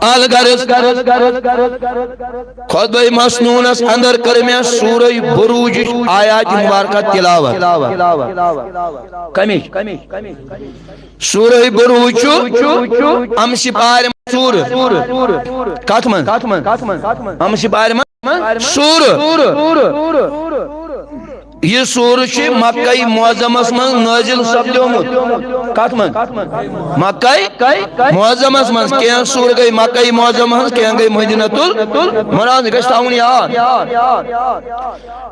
الغرض خطبہ مسنونس اندر کر میں سورہ بروج آیات مبارکہ تلاوت سورہ بروج ام سپار سور کاتمن ام سپار سور یہ سور مکہ معظمس من نازل سپدیومت کت من مکہ معظمس من کیا سور گئی مکہ معظمس کیا گئی مدینۃ المنورہ گژھِ تھاوُن یاد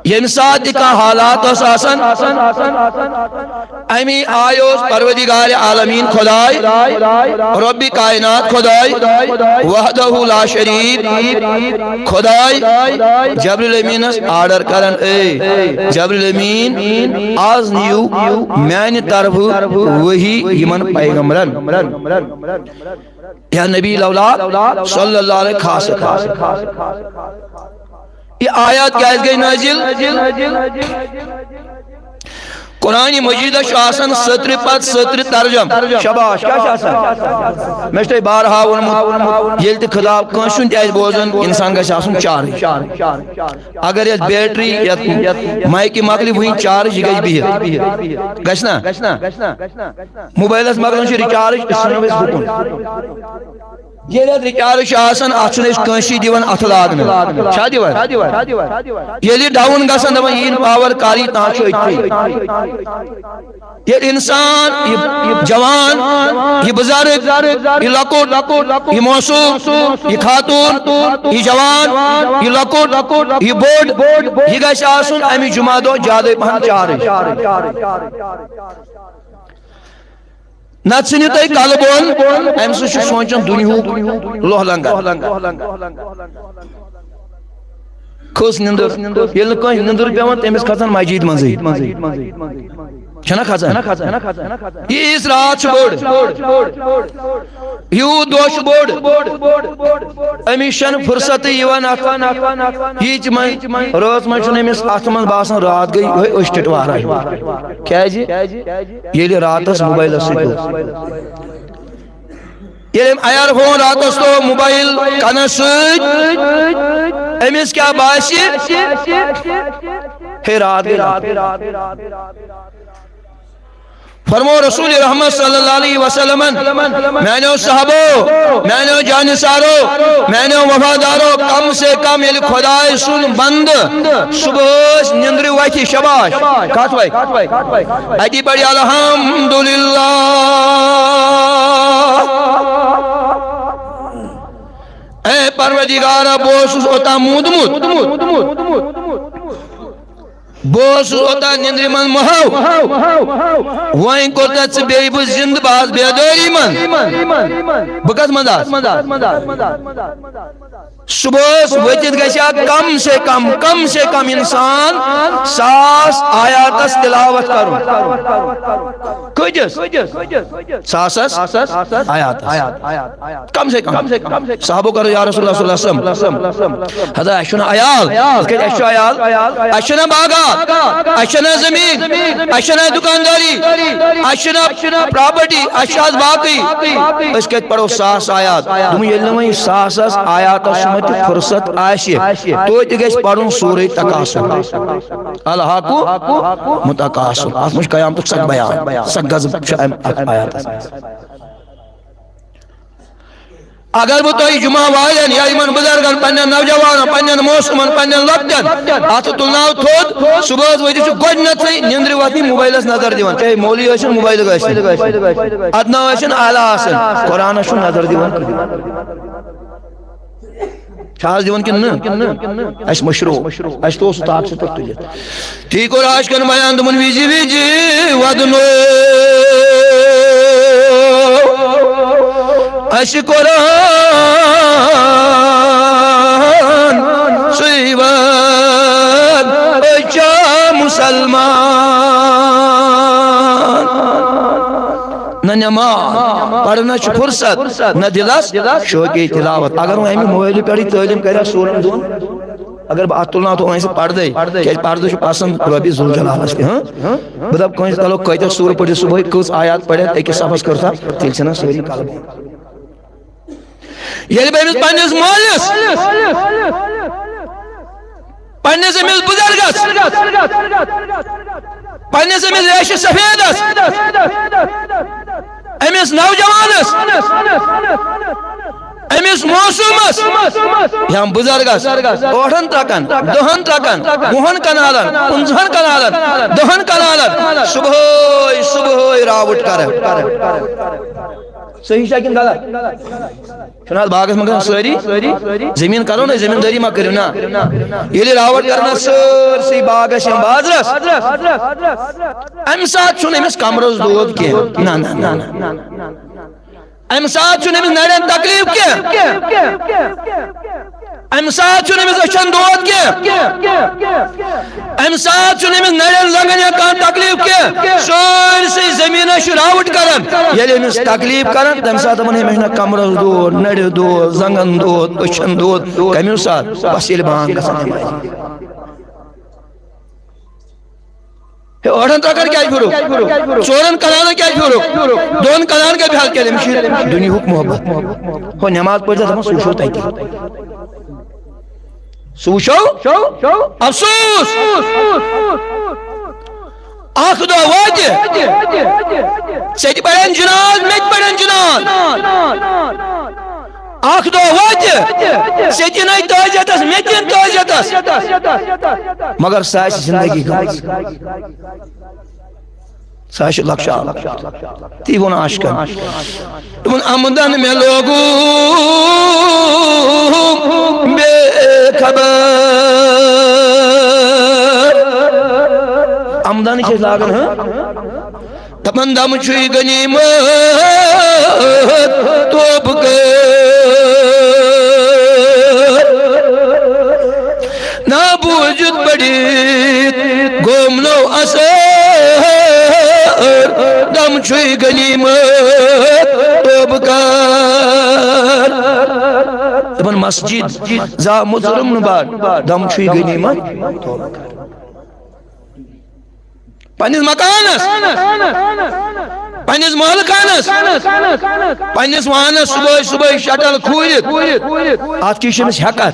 یم سات کا حالات آسان امی آیوس پروردگار عالمین خدای رب کائنات خدای وحدہ لا شریک خدای جبریل امینس آرڈر کرن اے جبریل امین آز نیو میان طرف وہی یمن پیغمبرن یا نبی الاولاد صلی اللہ علیہ خاص یہ آیات کیا گئی نازل قرآن مجید آسان ستر پت ستر ترجم شباش کیا آسان میں چھے بارہا ونمت یل تہ خطاب کنسن تہ بوزن انسان گژھِ آسن چارج اگر یہ بیٹری مائکی مکلی وہیں چارج یہ گژھِ بہت گژھنا موبائلس مکلن چھ ریچارج اس حکم یہ ریچارج آسان اتھ کنسی دیون اتھ لاگن چھا دیون یہ ڈاؤن گژھان دپان یہ پاور کاری تا چھ اتھی یہ انسان یہ جوان یہ بزرگ یہ لکوٹ یہ موصوف یہ خاتون یہ جوان یہ لکوٹ یہ بوڑ یہ گژھِ آسن امی جمعہ دو زیادہ پہن چارج نت ثنو تھی کل بون ام سوچان دنیا لوہ لنگر کھس نندر یل کھانا نندر پیوان تمس کھسان مسجد مزے چھنا کھسان یہ اس رات بوڑ یو دوش بوڑ امی شن فرصت یوان یہ رات من امس ات من باسان رات گئی اشٹٹ وارا کیا جی یہ راتس موبائل یہ ایئر فون راتس تو موبائل کنس امس کیا باسی ہے رات فرمو رسول رحمت صلی اللہ علیہ وسلم میں نے صحابو میں نے جانسارو میں نے وفادارو کم سے کم یہ خدای سن بند صبح نندر ویتی شباش کات وائی ایتی پڑی الحمدللہ اے پروردگارا بوسوس ہوتا مودمود بوس ہوتا نندری من مہو وائن کوتا چھ بے بو زند باز بیداری من بکت منداز صبح وجد گشا کم سے کم انسان ساس آیاتس تلاوت کرو کجس ساسس آیاتس کم سے کم صحابو کرو یا رسول اللہ صلی اللہ علیہ وسلم حضا اشنا آیال اشنا باغا اشنا زمین اشنا دکانداری اشنا پراپرٹی اشیاء باقی اس کے پڑھو ساس آیات تم یہ لمحی ساسس آیاتس فرصت آشی تو تگیس پڑھن سورہ تکاسر الحاقو متکاسر آس مجھ قیام تک سک بیان سک غزب شائم آیات اگر وہ تو جمعہ والین یا ایمان بزرگان پنین نوجوان پنین موسمان پنین لبدن آتو تلناو تھود صبح ویدی چھو گوڑ نت سی نیندری واتی موبائلس نظر دیوان چاہے مولی ہوشن موبائل گوشن ادنا ہوشن آلہ آسن قرآن شن نظر دیوان چھاز دیوان کن اس مشروع اس تو ستاق سے تک تجھے ٹھیک اور آج کن بیان دمون ویجی ودنو اس قرآن سیوان اچھا مسلمان نہ نماز پڑھنا چھ فرصت نہ دلس شوقی تلاوت اگر وہ ہمیں موبائل پڑھی تعلیم کریا سورن دون اگر بات تلنا تو وہیں سے پڑھ دے کہ پڑھ دے پسند ربی ذوالجلالس کے مطلب کوئی تعلق کوئی تک سور پڑھی صبح کچھ آیات پڑھے ایک صفحہ کرتا تیل سے نہ سوری قلب یل بہمس پنس مالس پنس امس بزرگس پنس امس ریش سفیدس امس نوجوانس امس موسومس یا بزرگس 8 ترکن 10 ترکن 10 کنالن 15 کنالن 10 کنالن صبح راوٹ کر صحیح شاکن غلط چھنا باغس مگر ساری زمین کرو نا زمینداری ما کرو نا یلی راوٹ کرنا سرسی باغس یا بازرس ام سات چھن امس کمرس دود کی نا نا نا ام سات چھن امس نڑین تکلیف کی ام سات چھن امس اچھن دود کی ام سات چھن امس نڑین لگن یا کان تکلیف کی سرسی زمین راوٹ کرن یلی امس تکلیف کرن تم سات امن ہمیشہ کمرس دود نڑ دود زنگن دود اچھن دود کمیو سات بس یلی بان گسن اوڑن ترکن کیا پھرو 4 کنالن کیا پھرو 2 کنالن کے بحال کے مشیر دنیا حکم محبت ہو نماز پڑھتا تھا سوشو تاکی سوشو افسوس آخ دو واجہ سیٹ پڑھن جناز میت پڑھن جناز آخ دو واجہ سیٹی نائی تاجتس میتین تاجتس مگر سائش زندگی کا سائش لکشا تی وہ عاشقان تم آمدن میں لوگوں بے خبر آمدن چیز لاغن ہے تمن دم چھوئی غنیمت توب کر نا بوجود بڑی گومنو اثر دم چھوئی غنیمت توب کر تمن مسجد زا مظلم نبار دم چھوئی غنیمت توب کر پنیز مکانس پنیز مالکانس پنیز وانس صبح شٹل کھوریت آت کی شمس حقت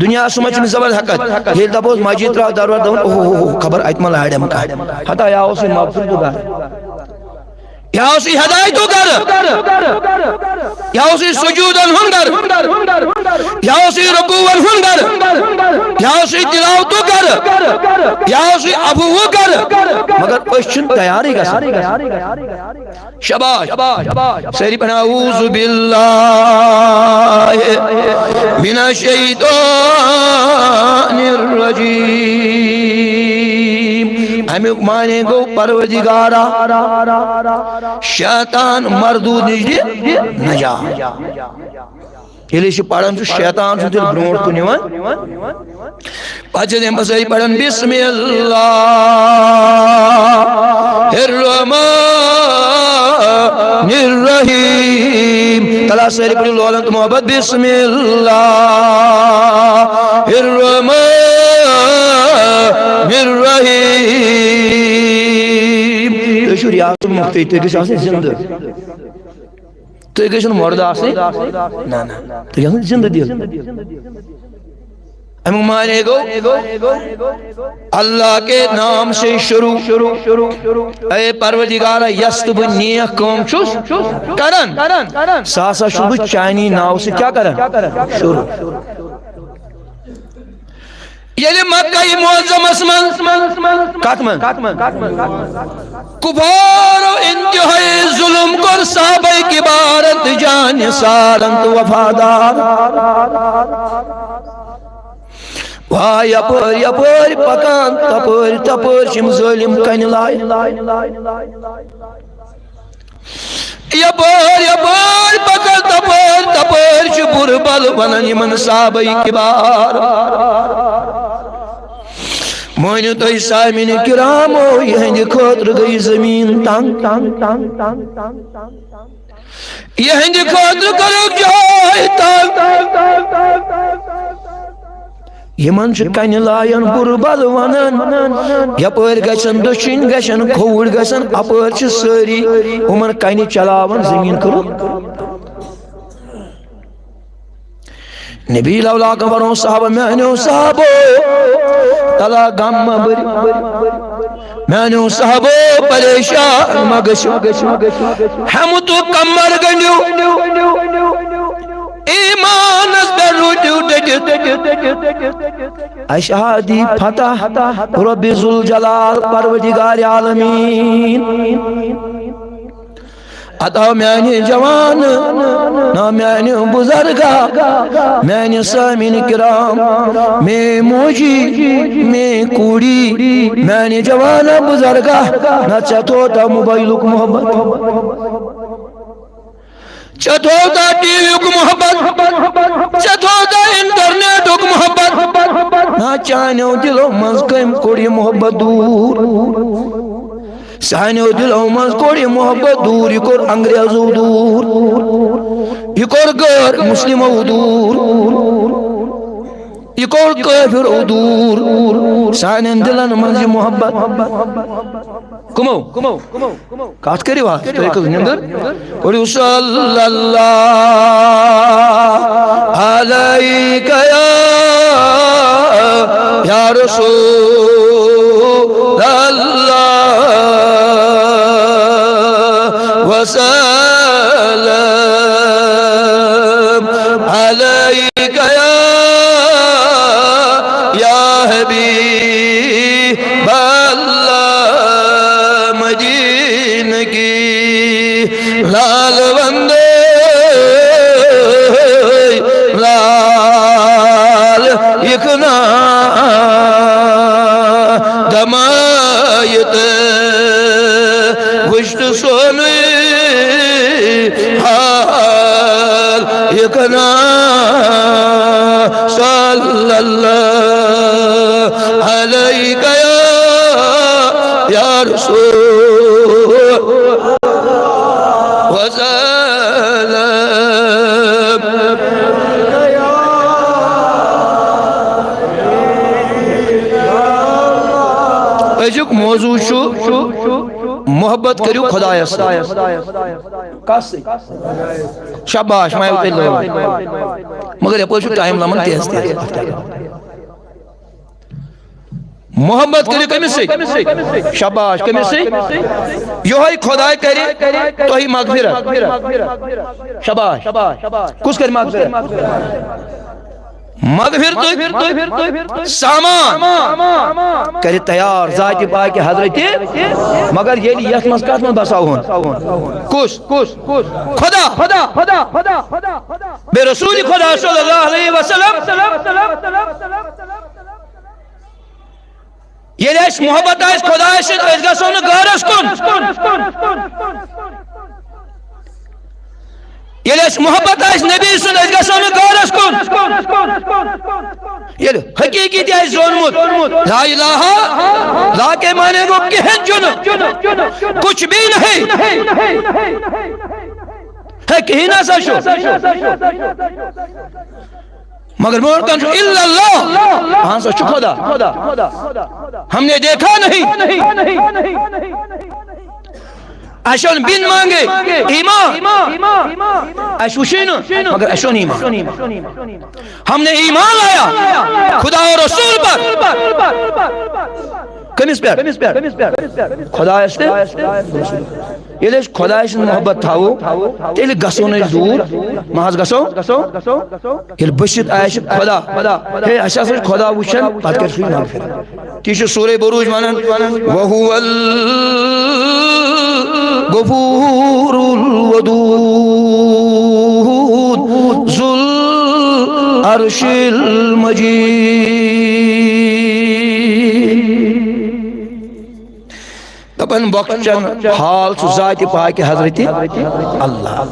دنیا سمجھ میں زبر حقت ہیل دبوز ماجید را دروار دون اوہ خبر ایتمال آئیڈم کا حتی یا اسی مغفر دو گا یا اسی ہدایت تو کر یا اسی سجودن ہنگر یا اسی رکوعن ہنگر یا اسی تلاوت تو کر یا اسی افو کر مگر پشن تیاری کا شباش سیری پڑھا اعوذ باللہ من الشیطان الرجیم ہمیں مانے گو پروردگارا شیطان مردود نجدی نجا یلی چھ پڑھن چھ شیطان چھ دل برونٹ کو نیوان پچھ دیں بسائی پڑھن بسم اللہ الرحمن الرحیم تلا سیری پڑھی لولن تو محبت بسم اللہ الرحمن الرحیم تو شو ریاض مختی تو کسی آسے زندہ تو کسی مرد آسے نا تو کسی زندہ دیل ہم مانے گو اللہ کے نام سے شروع اے پروردگارہ یست بہ نیک کام چھس کرن ساسا شروع چانی ناو سے کیا کرن شروع یلی مکہ معظم اسمن کاتمن کفار و انتہائی ظلم کر صحابہ کی بارت جان سارنت وفادار وای اپر پکان تپر شم ظلم کن لائے یپر پکان تپر شبر بل ونن یمن صحابہ کی بار مانیو تو سامعین کرامو یہندِ خاطر گئی زمین تنگ یہندِ خاطر کرو جائے تنگ یمن چھ کن لائن بربل ونن یپر گژھن دچھن گژھن کھوڑ گژھن اپر چھ ساری عمر کن چلاون زمین کرو نبی لولا کمروں صحابہ میانیو صحابو تلا غم بری میانیو صحابو پریشان مگشو ہم تو کمر گنڈیو ایمان اس پر روٹیو اشہادی فتح رب ذوالجلال پروردگار عالمین عطا میانی جوان نا میانی بزرگا میانی سامین کرام میں موجی میں کوڑی میانی جوان بزرگا نا چتوتا موبائلک محبت چتوتا ٹی وی کو محبت چتوتا انٹرنیٹ کو محبت نا چانیو دلو مزکم کوڑی محبت دور سانیو دلو مز کوڑی محبت دور یہ کور انگریزو دور یہ کور غیر مسلمو دور یہ کور کافر دور سانین دلن مز یہ محبت کمو کات کری بات تو ایک نندر قولوا صلی اللہ علیک یا رسول اللہ وسلم علیک یا حبیب اللہ مدین کی لال بندے لال اکنا دمائیت وشت سونی حال اکنا صلی اللہ علیک یا رسول وسلم ایجک موضوع شو محبت کریو خدای سے کس شاباش میں ہوتے لوگ مگر یہ پوچھو ٹائم لمن تیز محبت کری کمی سے شاباش کمی سے یہ ہی خدای کری تو ہی مغفرت شاباش کس کری مغفرت مغفرت سامان کری تیار ذات پاک حضرت مگر یہ لیت مسکات میں بسا ہون کس خدا بے رسول خدا صلی اللہ علیہ وسلم یہ لیش محبت آئیس خدا ایشن اس گا سونا گارس کن یہ لیش محبت آئیس نبی سن اس گا سونا گارس کن یہ حقیقی دی آئیس زونمت لا الہ لا کے مانے گو کہن جن کچھ بھی نہیں ہے کہیں نہ ساشو مگر مورکن شو اللہ اللہ ہاں سا خدا ہم نے دیکھا نہیں اشون بین مانگے ایمان اشوشین مگر اشون ایمان ہم نے ایمان لایا خدا و رسول پر کمیس پر خدا استے یہ لیش خدا اسن محبت تھاو تیلی گسو نہیں دور محض گسو یہ بشت آئیشت خدا ہے اشیاء سے خدا وشن پات کر سوئی مغفر تیشو سورہ بروج مانن وَهُوَ الْغَفُورُ الْوَدُودُ ذُو الْعَرْشِ الْمَجِيدُ تپن بخشن حال سو ذات پاک حضرت اللہ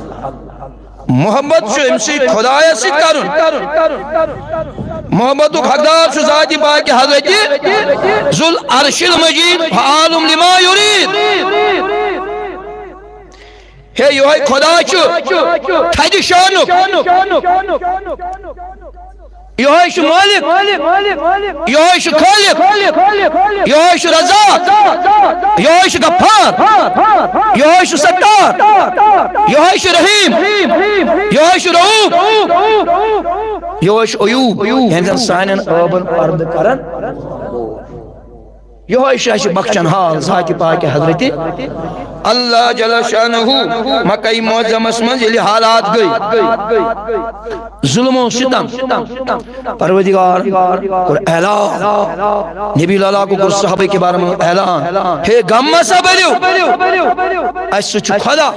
محبت شو امسی خدای سے کرن محبت حقدار شو ذات پاک حضرت ذو العرش المجید فعالم لما یرید ہے یہ خدا چو تھیدی شانو یہ شو مالک یہ شو خالق یہ شو رزاق یہ شو غفار یہ شو ستار یہ شو رحیم یہ شو رؤوف یوش عیوب یعنی سانن آبن پرد کرن یہ شاہ بخشن حال ذات پاک حضرت اللہ جل شانہ مکہ معظمس من یلی حالات گئی ظلم و ستم پروردگار اور اعلان نبی اللہ کو کر صحابہ کے بارے میں اعلان ہے غم مسا بلیو اس چھ خدا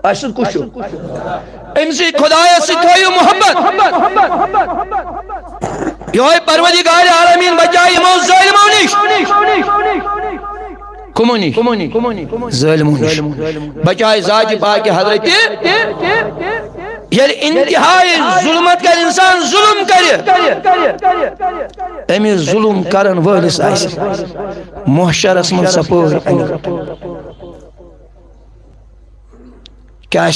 اس کچھ امسی خدا سے تھیو محبت یہ پروردگار عالمین بچائی مو ظالموں نش کمونی ظالموں نش بچائی ذات پاک حضرت یل انتہائی ظلمت کر انسان ظلم کرے امی ظلم کرن وٲلِس آسہِ محشرس من سپور کیا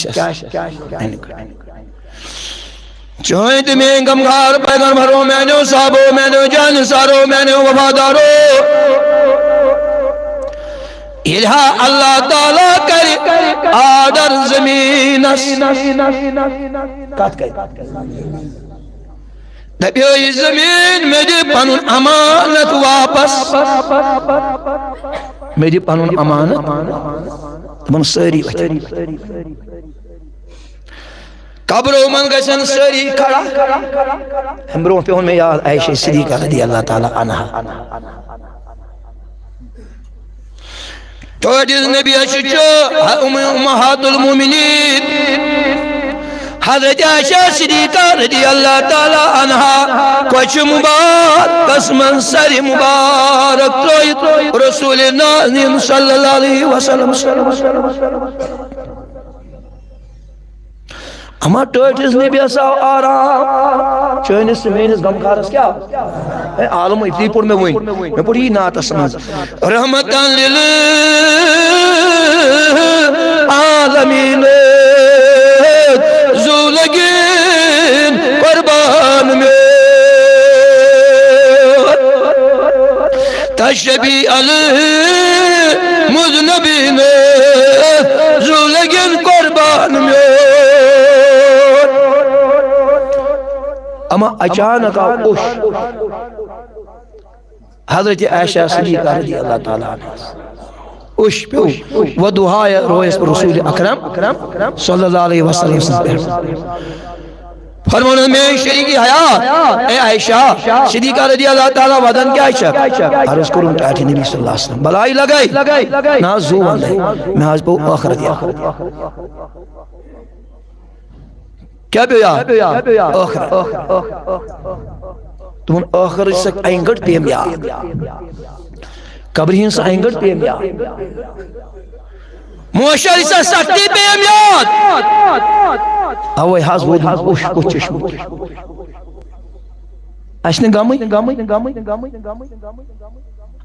چوئیں تو میں غمگار پیغمبروں میں نے صحابوں میں نے جانساروں میں نے وفاداروں الہا اللہ تعالیٰ کر آدر زمین کات کر دبیوئی زمین میری پنن امانت واپس میری پنن امانت تمن ساری قبروں من گسن سری کھڑا ہمروں پہ میں یاد عائشہ صدیقہ رضی اللہ تعالی عنہ تو جس نبی اشچو امہات المومنین حضرت عائشہ صدیقہ رضی اللہ تعالی عنہ کچھ مبارک قسمن سری مبارک ترویت رسول ناظرین صلی اللہ علیہ وسلم اما ٹوٹس نبی اساو آرام چونس مینس غمخارس کیا عالم ابتی پور میں وین میں پوری نعت اسماز رحمتاً للعالمین زولگین قربان میں تشبی المذنبین زولگین قربان میں اما اچانک اوش حضرت عائشہ صدیقہ رضی اللہ تعالیٰ عنہ اوش پیو ودعائے رویس پر رسول اکرم صلی اللہ علیہ وسلم فرمانا میں شریکی حیات اے عائشہ صدیقہ رضی اللہ تعالیٰ ودن کیا عائشہ عرض کروں تاٹھی نبی صلی اللہ علیہ وسلم بلائی لگائی ناز زو وندے میں آج پو آخر دیا کیا بیا آخر تمہیں آخر سے اینگٹ پیم یا قبرین سے اینگٹ پیم یا موشر سے سکتی پیم یاد اوہ حاض بود اوش کچھ چشم اشنے گامی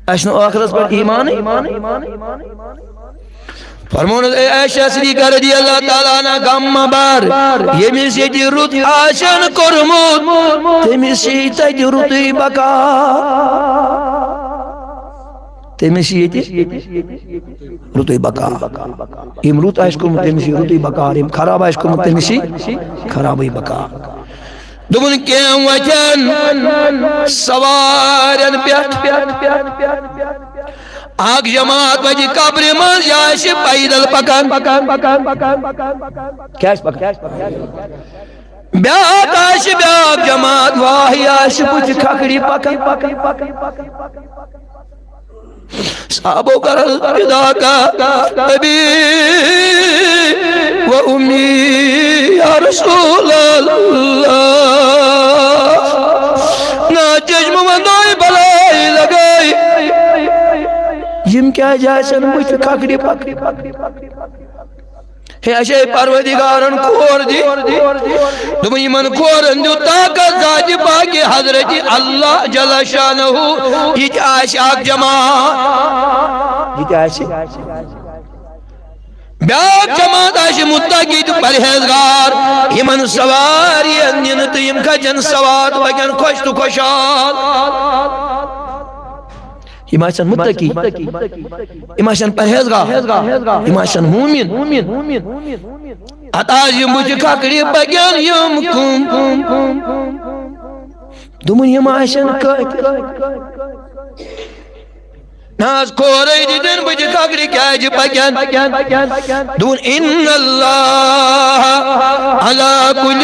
اشنے آخرت پر ایمان فرمونت اے عائشہ صدیقہ رضی اللہ تعالیٰ عنہ غم مبار یمیس یتی رت آشن کرمود تمیس یتی رتی بکا تمیس یتی رتی بکا ام رت آش کرمود تمیس رتی بکا ام خراب آش کرمود تمیس خرابی بکا دمون کیم وچن سوارن پیٹ آگ جماعت وجی قبر من یاش پیدل پکن کیاش پکن بیاک آش بیاک جماعت واہی آش پچھ کھکڑی پکن صحابو کرل پیدا کا ابی و امی یا رسول اللہ نا چشم وندائی بلائی لگائی یم کیا جائسن مجھ کھکڑی پکڑی ہے اشے پروردگارن کھور دی تمہیں من کھورن جو طاقت ذات پاک حضرت اللہ جل شانہ یہ آش آگ جماعت یہ آش بیاک جماعت آش متقی تو پرہیزگار یمن سواری انت یم کھجن سوات وگن خوش تو خوشال یم آسن متقی یم آسن پرہیزگار یم آسن مومن اتاز یم بچ کھکڑی پکن یم کم دومن یم آسن کت ناز کورے دن بچ کھکڑی کیاج پکن دون ان اللہ علی کل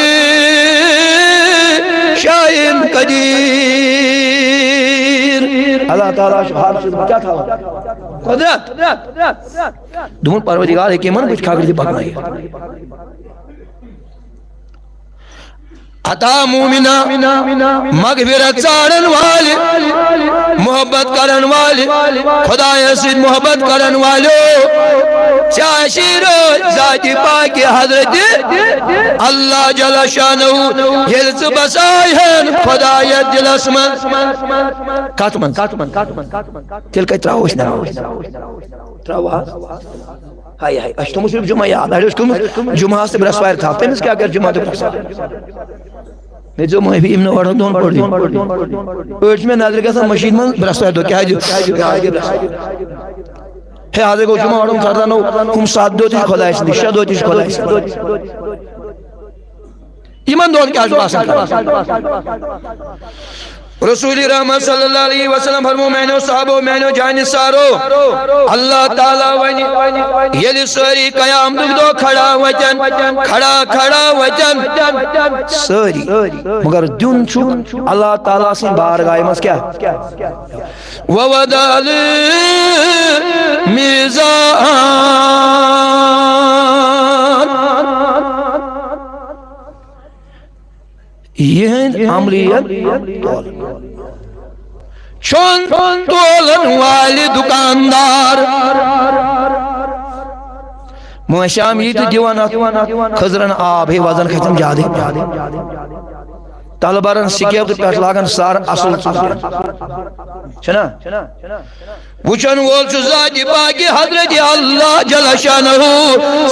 شائن قدیر اللہ تعالیٰ ہر چیز میں کیا تھا قدرت دون پروردگار ہے کہ من بچ کھکڑی دی پکنائی عطا مومنہ مغفرت ژارن والے محبت کرن والے خدا سے محبت کرن والے چاشیر ذات پاک حضرت اللہ جل شانہ یلز بسائن خدا دلس من کاتمن تل کت تراوش نا تراوا ہائی ہائی اچھ تو صرف جمعہ یاد ہے جمعہ سے برسوائر تھا تمس کیا کر جمعہ تو برسوائر میں جو میں بھی امن وڑھن دون پڑھ دیں ارچ میں نظر گسا مشین من برسوائر دو کیا ہے ہے آدھے کو جمعہ وڑھن کردہ نو ہم ساتھ دو تیش خدا اسن شاہ دو تیش خدا اسن ایمان دون کیا جو آسان کر رسول رحمت صلی اللہ علیہ وسلم فرمو میں نے صحابو میں نے جانی سارو اللہ تعالیٰ ونی یہ ساری قیام دو کھڑا وچن ساری مگر دن چھو اللہ تعالیٰ سے بارگاہ مس کیا وَوَدَالِ میزان یہ عملیت چون تولن والے دکاندار موشام یہ تو دیوانا خضرن آب ہے وزن ختم جادے طالبارن سکیب تو پیٹ لاغن سار اصل چھنا وچن وول چو ذات پاکی حضرت اللہ جل شانہ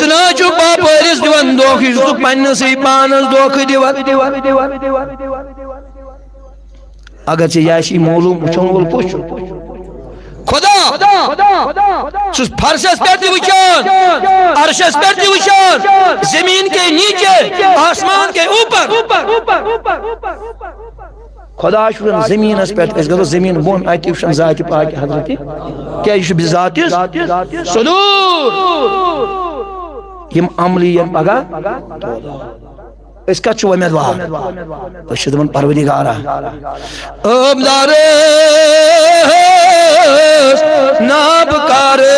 سنا چو پاپرس دیوان دوخی سو پنسی پانس دوخی دیوان اگر چی یاشی معلوم وچن وول پوچھو خدا سوس فرشس پر دی وچان عرشس پر دی وچان زمین کے نیچے آسمان کے اوپر خدا شکرن زمین اس پر اس گلو زمین بون آیتی وشن ذات پاک حضرتی کیا یہ بھی ذات صدور یم عملیت پگا اس کا چو امیدوار اشد من پروردگارا ابدارس نابکارس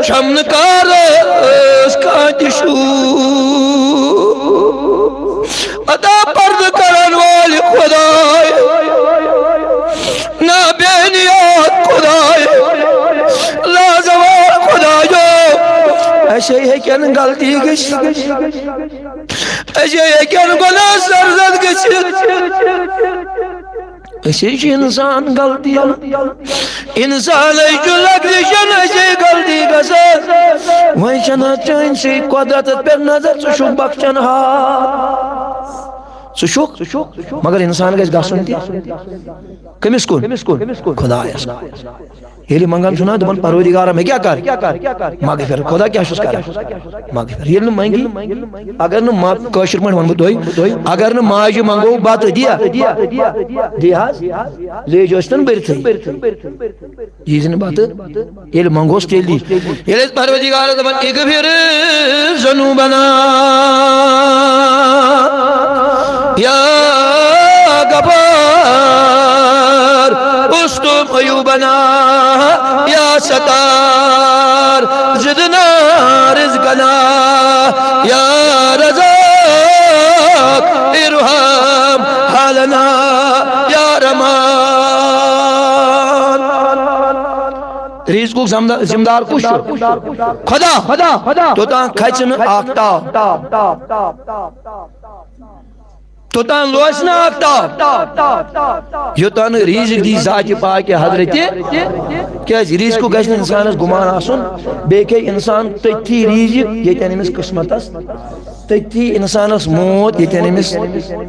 شمنکارس کانتشو عطا پرد کرن والی خدای نابینیات خدای لازوار خدایو ایسے ہی کن غلطی گش ایسے ہی کن گناہ سرزد گش ایسے ہی انسان غلطی انسان ایسے لگشن ایسے غلطی گسن وہی چنہ چین سے قدرت پر نظر سشک بخشن ہا سشک مگر انسان گش گسن تی کمس کن خدا ایسا یہ منگان سنا دبن پروردگارا میں کیا کر مغفر خدا کیا شس کر مغفر یہ منگی اگر نہ کاشر من ون دوئی اگر نہ ماج منگو بات دیا لے جوستن برتھ یہ جن بات یہ منگوس تیلی یہ پروردگارا دبن اغفر ذنوبنا یا غفار استم عیوبنا یا ستار زدنا رزقنا یا رزاق ارحم حالنا یا رمان رزقو زمدار کش خدا تو تاں کھچن آفتاب تو تان لوسنا آفتاب یہ تان رزق دی ذات پاک حضرت کیا رزق کو گژھن انسانس گمان آسن بے کہ انسان تتی رزق یتن امس قسمتس تتی انسانس موت یتن امس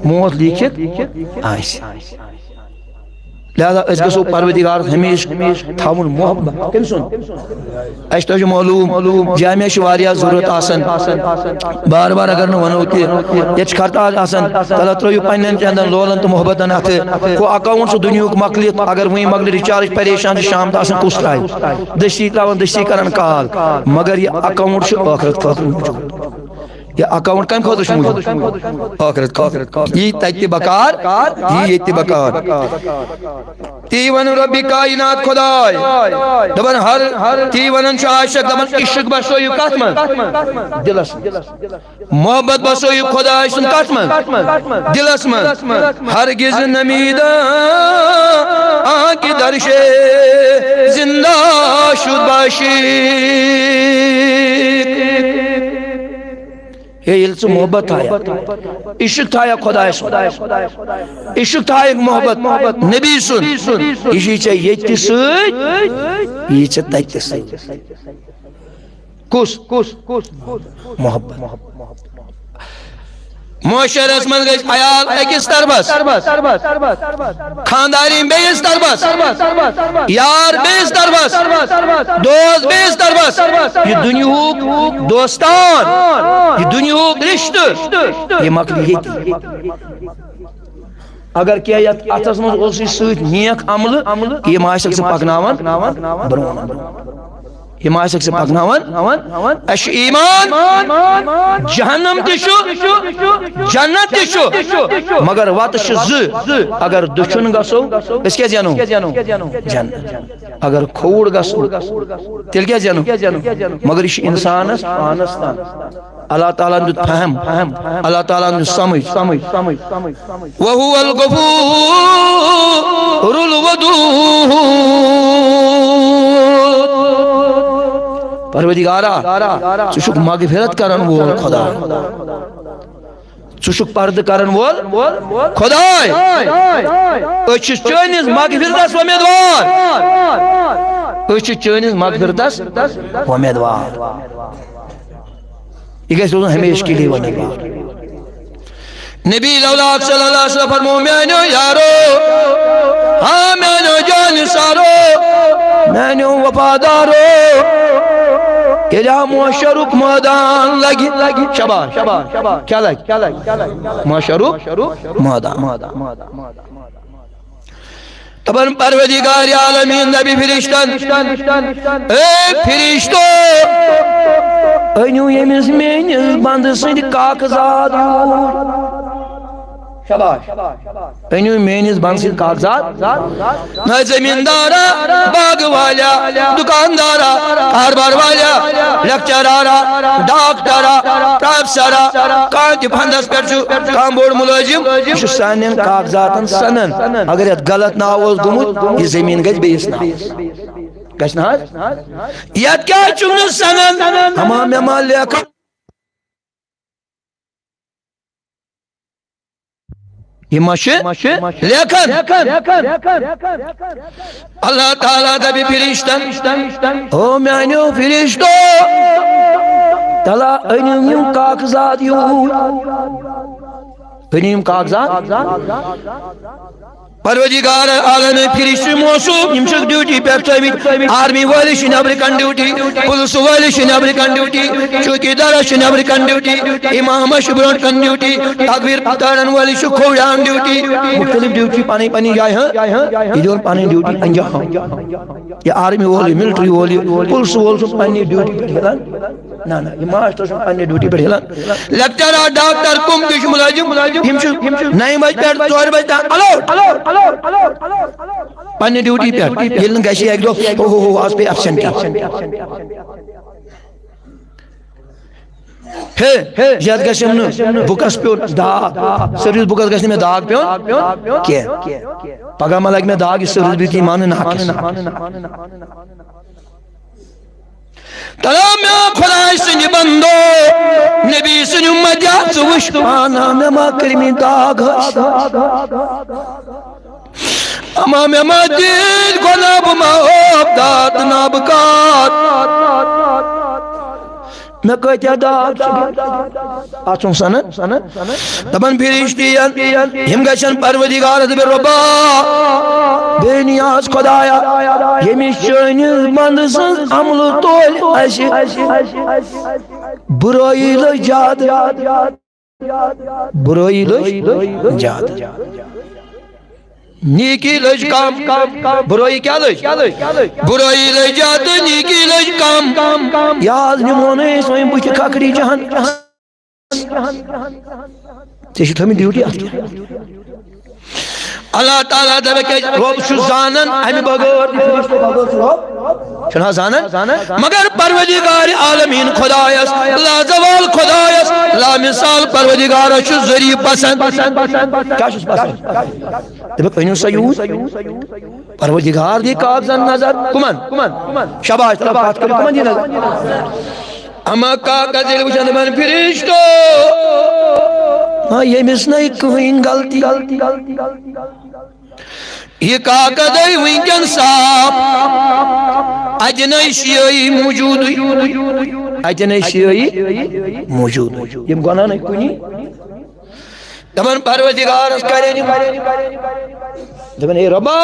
موت لکھت آس لہذا اس گژھو پروردگار ہمیشہ تھاون محبت کم سن اس تو معلوم جامعہ شواریہ ضرورت آسن بار بار اگر نہ ونو کہ یہ خرطاج آسن تلا ترو پنن چندن لولن تو محبتن ات کو اکاؤنٹ سے دنیا کو مکلیت اگر وہیں مکل ریچارج پریشان شام تا آسن کس ترائی دشتی تراون دشتی کرن کال مگر یہ اکاؤنٹ سے آخرت خاطر موجود یہ اکاؤنٹ کم خاطر سے موجود آخرت خاطر یہ تیتی بکار یہ تی بکار تی ون رب کائنات خدای دبن ہر تی ونن چھ عاشق دبن عشق بسوی کت من دلس محبت بسوی خدای سن کت من دلس من ہرگز نمید آنکی درش زندہ شد باشی یہ یلچ محبت آیا عشق تھایا خدا سن عشق تھایا محبت نبی سن یہ چھ یہ سۭتۍ یہ چھ تتہِ سۭتۍ کس محبت معاشرس من گئی عیال اکس طرفس خاندانی بیس طرفس یار بیس طرفس دوست بیس طرفس یہ دنیاک دوستان یہ دنیاک رشتہ یہ مکلی یہ اگر کیا یت اتس من اوس سۭتۍ نیک عمل یہ معاشرس پکناون برون یہ معاشرس پکناون اش ایمان جہنم تشو جنت تشو مگر وات ز اگر دشن گسو اس کیا جانو جنت اگر کھوڑ گسو تیل کیا جانو مگر یہ انسانس اللہ تعالیٰ نے فہم اللہ تعالیٰ نے سمجھ وَهُوَ الْغَفُورُ الْوَدُودُ پروردگارا ژٕ مغفرت کرن وول خدا ژٕ پرد کرن وول خداے أسۍ چھِ چٲنِس مغفرتس امیدوار أسۍ چھِ چٲنِس مغفرتس امیدوار یہ گژھِ روزُن ہمیشہ کے لیے ونگار نبی لولاک صلی اللہ علیہ وسلم فرمو میانو یارو ہاں میانو جان سارو میانو وفادارو کیا معاشرک میدان لگی شباش کیا لگی معاشرک میدان تبن پروردگار عالمین نبی فرشتن اے فرشتو اینو یمس مینس بند سند کاغذات شباش اینو مینس بند سند کاغذات نہ زمیندارا باغ والا دکاندارا کاروبار والا لیکچرارا ڈاکٹرا پروفیسرا کانتی بندس پہ کام بوڑ ملازم یہ سانین کاغذاتن سنن اگر یہ غلط ناو اوس گومت یہ زمین گژھِ بیٚیِس ناوس گژھِ نہ حظ یتھ کیٛاہ چھُکھ نہٕ سنان ہما مےٚ ما لیکھن یہ ماشے لیکن اللہ تعالیٰ دبی فرشتن او میانیو فرشتو تلا انیم یوں کاغذات یوں انیم کاغذات پروردگار عالم فرشت موصوف یمشک ڈیوٹی پہ تھومت آرمی والی چھ نبر کن ڈیوٹی پولیس والی چھ نبر کن ڈیوٹی چوکیدار چھ نبر کن ڈیوٹی امام چھ برونٹ کن ڈیوٹی تکبیر پتارن والی چھ کھوڑان ڈیوٹی مختلف ڈیوٹی پانی پانی جائے ہیں یہ دون پانی ڈیوٹی انجام یہ آرمی والی ملٹری والی پولیس والی چھ پانی ڈیوٹی پہ ہلان نا یہ ماسٹر چھ پانی ڈیوٹی پہ ہلان لیکچرر ڈاکٹر کم کش ملازم ہم 9 بجے پہ 4 بجے تک پانی ڈیوٹی پہ یہ گھر ایک دو آج پہ ایبسنٹ یت گھم بکس پیون داغ سروس بکس گھس داغ پیون کی پگہ ما لگ میں داغ اس سروس بھی کی مان ناقص تمام خدای سنی بندو نبی سنی امت وش پانا میں ما کرمی داغ اما میں مجید گناب محب داد نابکات میں کہتے داغ آتون سنن دبن فرشتین ہم گشن پروردگار دبر ربا بے نیاز خدایا یمی چٲنِس بندٕ سٕنٛز عملہٕ تولہِ اَسہِ برٲیی لٔج زیادٕ برٲیی لٔج زیادٕ نیکی لج کم برائی کیا لج برائی لج زیادہ نیکی لج کم یاد نمونے سوئیں بچ کھکڑی جہان تیشی تھمی ڈیوٹی آتی اللہ تعالیٰ دبے کہ رب شو زانن ہمی بغیر شنہ زانن مگر پروردگار عالمین خدایس لا زوال خدایس لا مثال پروردگار شو ذریع پسند کیا شو پسند دبے پہنیو سیود پروردگار دی قابضن نظر کمن شباش طرف بات کرو کمن دی نظر اما کاکا دل وچھن من فرشتو یہ مس نہیں کوئی غلطی یہ کاکا دے وینکن صاحب اجنائی شیعی موجود اجنائی شیعی موجود یہ گناہ نہیں کنی دمن پروردگار اس کرے نہیں دمن اے ربا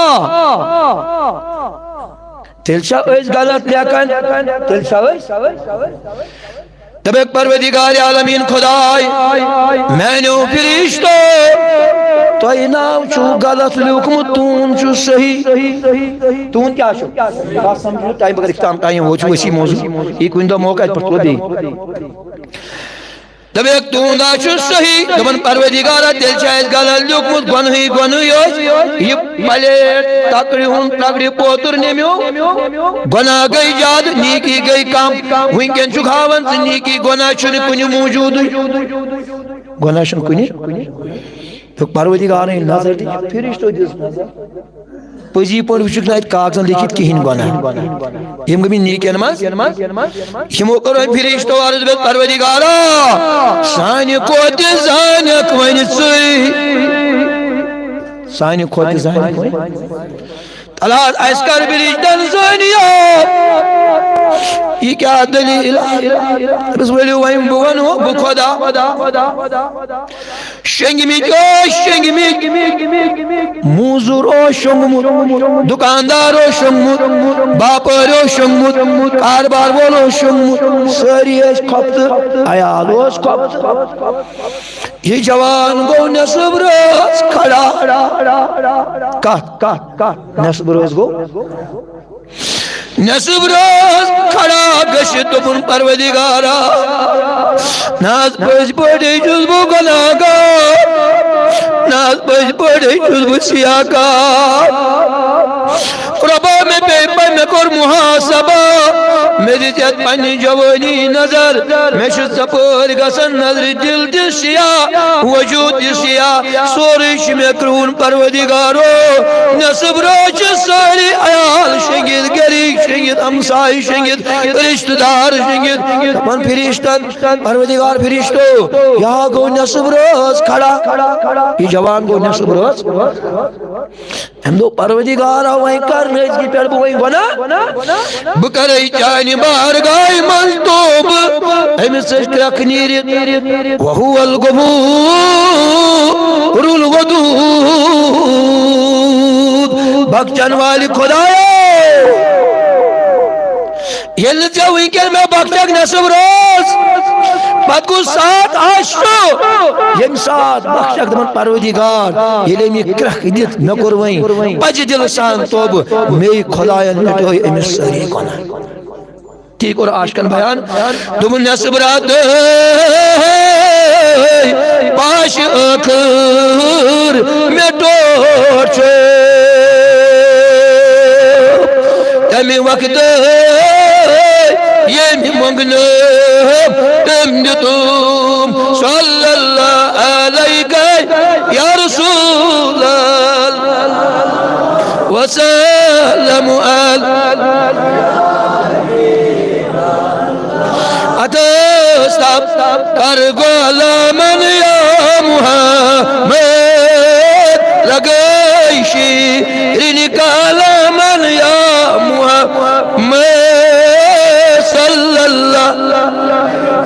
تلشا اس غلط لیکن تلشا تب ایک پروردگار عالمین خدای میں نے فرشتو تو ای نام چھو غلط لکم تون چھو صحیح تون کیا چھو بات سمجھو ٹائم بگر اختام ٹائم ہو چھو اسی موضوع ایک وندہ موقع ہے پرتو دی تب ایک تون دا چھو صحیح دبن پروردگار دل چاہیز غلط لکم گنہی یہ پلیٹ تکڑی پوتر نمیو گناہ گئی جاد نیکی گئی کام وینکن چکھاون نیکی گناہ چھن کنی موجود گناہ چھن کنی تو پروردگار نے نظر دی فرشتو دیس نظر پزی پر وچک نائت کاغذن لکھت کہین گناہ یم گمی نیکی نماز ہمو کرو فرشتو عرض بیت پروردگارا سانی کوتی زانک وین سوئی سانی کوتی زانک وین تلات ایسکر بریجدن زانیا یہ کیا دلیل بس ولی ویم بونو بخدا شنگی میت موزور او شنگمت دکاندار او شنگمت باپر او شنگمت کاربار بولو شنگمت ساری ایس کھپت آیال اوس کھپت یہ جوان گو نصب روز کھڑا کات نصب روز گو نصب روز کھڑا گشت دبن پروردگارا ناز پس بڑی جزبو گناہگار ناز پس بڑی جزبو سیاکار ربا میں بے پر میں کر محاسبہ میری جت پنی جوانی نظر میں شد سپور گسن نظر دل دی سیاہ وجود دی سیاہ سورش میں کرون پروردگارو نصب روچ ساری آیال شنگید گریک شنگید امسائی شنگید رشتہ دار شنگید من فرشتن پروردگار فرشتو یہاں گو نصب روز کھڑا یہ جوان گو نصب روز ہم دو پروردگار آوائی کرنے اس کی پیڑ بوئی گونا بکرائی چانی بارگائی ملتوب ہم سشک رکھنیری وہو الغفور الودود بخشن والی خدایا یل جاوی کل میں بخشک نصب روز بات کو ساتھ آشتو یم ساتھ بخشک دمن پروردگار یلی میں کرخ دیت نکرویں بج دل سان توب میں خدایان مٹوئی امی سری کنا ٹھیک اور آشکن بیان دمن نصب رات پاش اکھر میں ٹوڑ چھو تمی وقت یہ منگنا تم دتم صلی اللہ علیہ یا رسول اللہ وسلم اتستب کرگو لمن یا محمد لگئی شیرین کالمن یا محمد صلی اللہ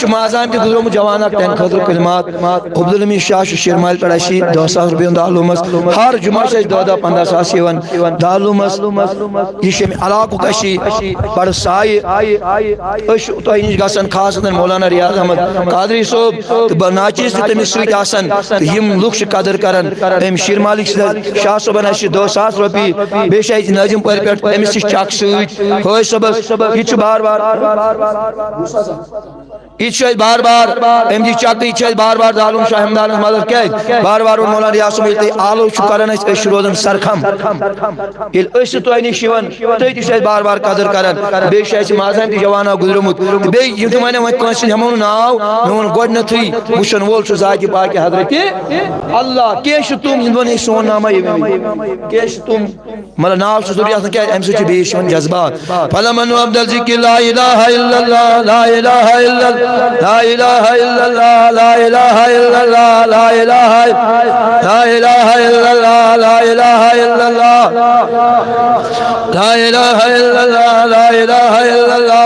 اس مازان تہ گزروم جوان اک تن خاطر کلمات عبدالحمید شاہ شیرمال پہ اسی 10,000 رۄپیہِ دالومس ہر جمعہ سے 10-15 ساس یوان دالومس یہ شمی علاقہ اسی بڑ سائے اس تہ نش گژھان خاص مولانا ریاض احمد قادری صوب تو ناچیز تہ تمس سۭتۍ آسان یم لوک چھ قدر کران ام شیرمالک شاہ صٲبن اسی 10,000 رۄپیہِ بیٚیہِ چھِ اَتہِ ناظم پورِ پٮ۪ٹھ أمِس چھِ چک سۭتۍ حٲج صٲبس یہِ چھُ بار بار یہ بار بار ام دی چک یہ بار بار دالون شاہ ہمدان مدد کیا بار بار مولانا ریاض صٲب ییٚلہِ تُہۍ آلو چھُ کران أسۍ روزان سرخم ییٚلہِ أسۍ تۄہہِ نِش یِوان تُہۍ تہِ چھِ اَسہِ بار بار قدر کران بیٚیہِ چھِ اَسہِ مازن تہِ جوانا گُزریومُت تہٕ بیٚیہِ یِم تہِ وَنن وۄنۍ کٲنٛسہِ ہٮ۪مو نہٕ ناو مےٚ ووٚن گۄڈنٮ۪تھٕے وٕچھن وول چھُ ذاتہِ پاکہِ حضرتِ اللہ کینٛہہ چھِ تِم یِم وَنن سون ناما کینٛہہ چھِ تِم مطلب ناو چھُ ضروٗری آسان کیٛازِ اَمہِ سۭتۍ چھِ بیٚیہِ یِوان جذبات فلمن عبد الذکر لا الہ الا اللہ لا الہ الا اللہ لا الہ الا اللہ لا الہ الا اللہ لا الہ الا اللہ لا الہ الا اللہ لا الہ الا اللہ لا الہ الا اللہ